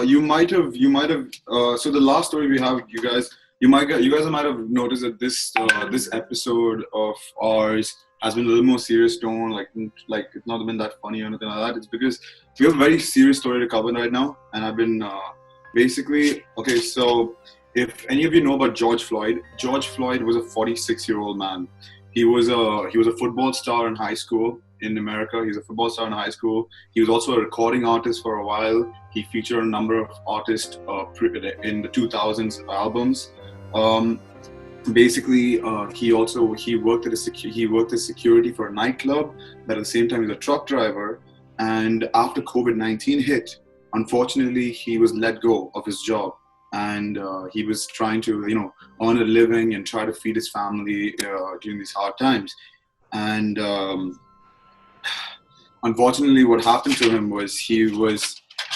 So the last story we have, you guys might have noticed that this episode of ours has been a little more serious tone, like it's not been that funny or anything like that. It's because we have a very serious story to cover right now, and I've been basically okay. So if any of you know about George Floyd was a 46-year-old man. He was a football star in high school in America. He was a football star in high school. He was also a recording artist for a while. He featured a number of artists in the 2000s albums. Um, Basically, he worked as security for a nightclub, but at the same time he was a truck driver. And after COVID-19 hit, unfortunately, he was let go of his job, and he was trying to earn a living and try to feed his family during these hard times. And unfortunately, what happened to him was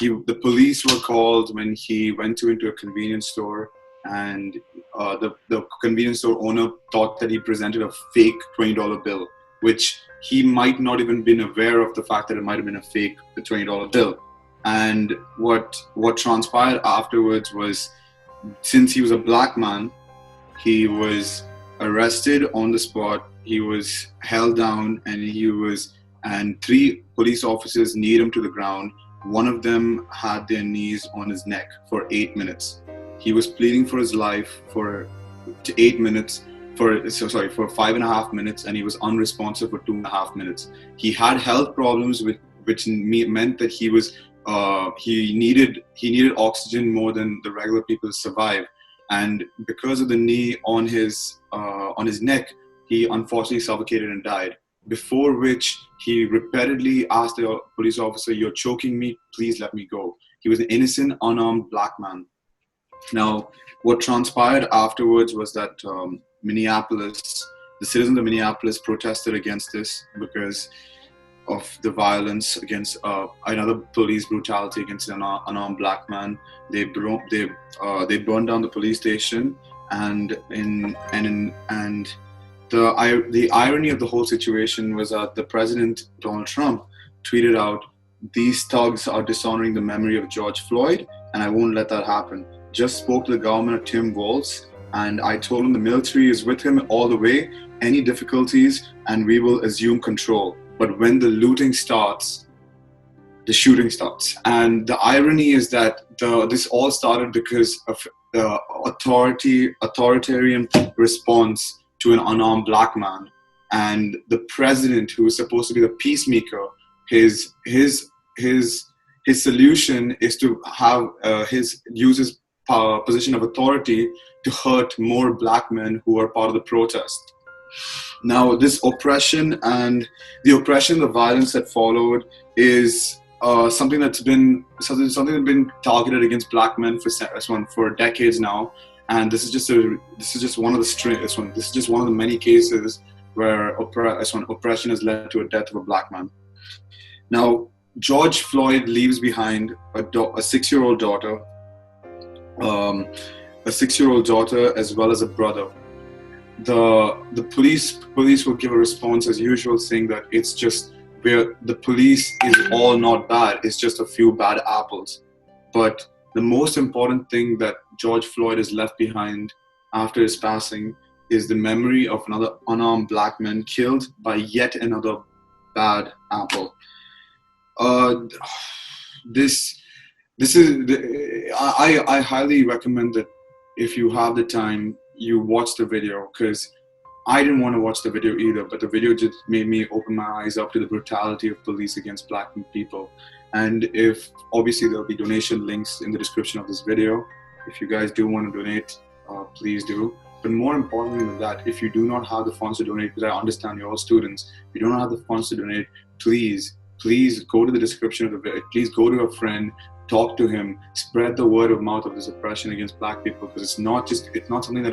the police were called when he went into a convenience store, and the convenience store owner thought that he presented a fake $20 bill, which he might not even been aware of the fact that it might have been a fake $20 bill. And what transpired afterwards was, since he was a black man, he was arrested on the spot. He was held down, and three police officers kneed him to the ground. One of them had their knees on his neck for 8 minutes. He was pleading for his life for 8 minutes, for 5.5 minutes, and he was unresponsive for 2.5 minutes. He had health problems, which meant that he needed oxygen more than the regular people to survive. And because of the knee on his neck, he unfortunately suffocated and died. Before which he repeatedly asked the police officer, "You're choking me, please let me go." He was an innocent, unarmed black man. Now, what transpired afterwards was that the citizens of Minneapolis protested against this because of the violence against another police brutality against an unarmed black man. They burned down the police station, and the irony of the whole situation was that the president, Donald Trump, tweeted out, "These thugs are dishonoring the memory of George Floyd, and I won't let that happen. Just spoke to the governor, Tim Walz, and I told him the military is with him all the way, any difficulties, and we will assume control. But when the looting starts, the shooting starts." And the irony is that this all started because of the authoritarian response to an unarmed black man. And the president, who is supposed to be the peacemaker, his solution is to have use his position of authority to hurt more black men who are part of the protest. Now, this oppression and the violence that followed is something that's been targeted against black men for decades now. And this is just one of the many cases where oppression has led to a death of a black man. Now, George Floyd leaves behind a 6-year-old daughter, as well as a brother. The police will give a response as usual, saying that it's just where the police is all not bad. It's just a few bad apples. But the most important thing that George Floyd has left behind after his passing is the memory of another unarmed black man killed by yet another bad apple. I highly recommend that if you have the time, you watch the video, because I didn't want to watch the video either, but the video just made me open my eyes up to the brutality of police against black people. And obviously there'll be donation links in the description of this video. If you guys do want to donate, please do. But more importantly than that, if you do not have the funds to donate, because I understand you're all students, if you don't have the funds to donate, please go to the description of the video. Please go to a friend, talk to him, spread the word of mouth of this oppression against black people, because it's not something that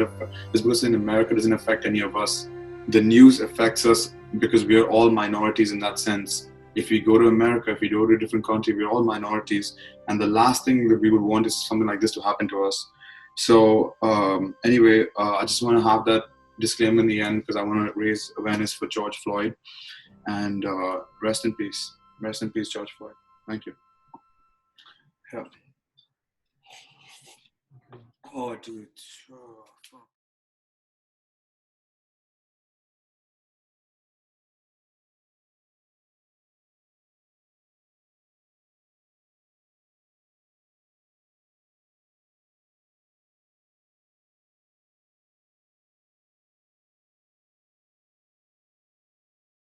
just because in America doesn't affect any of us. The news affects us because we are all minorities in that sense. If we go to America, if we go to a different country, we're all minorities, and the last thing that we would want is something like this to happen to us. So anyway, I just want to have that disclaimer in the end, because I want to raise awareness for George Floyd, and rest in peace, George Floyd. Thank you. Yeah. Oh, dude. Oh.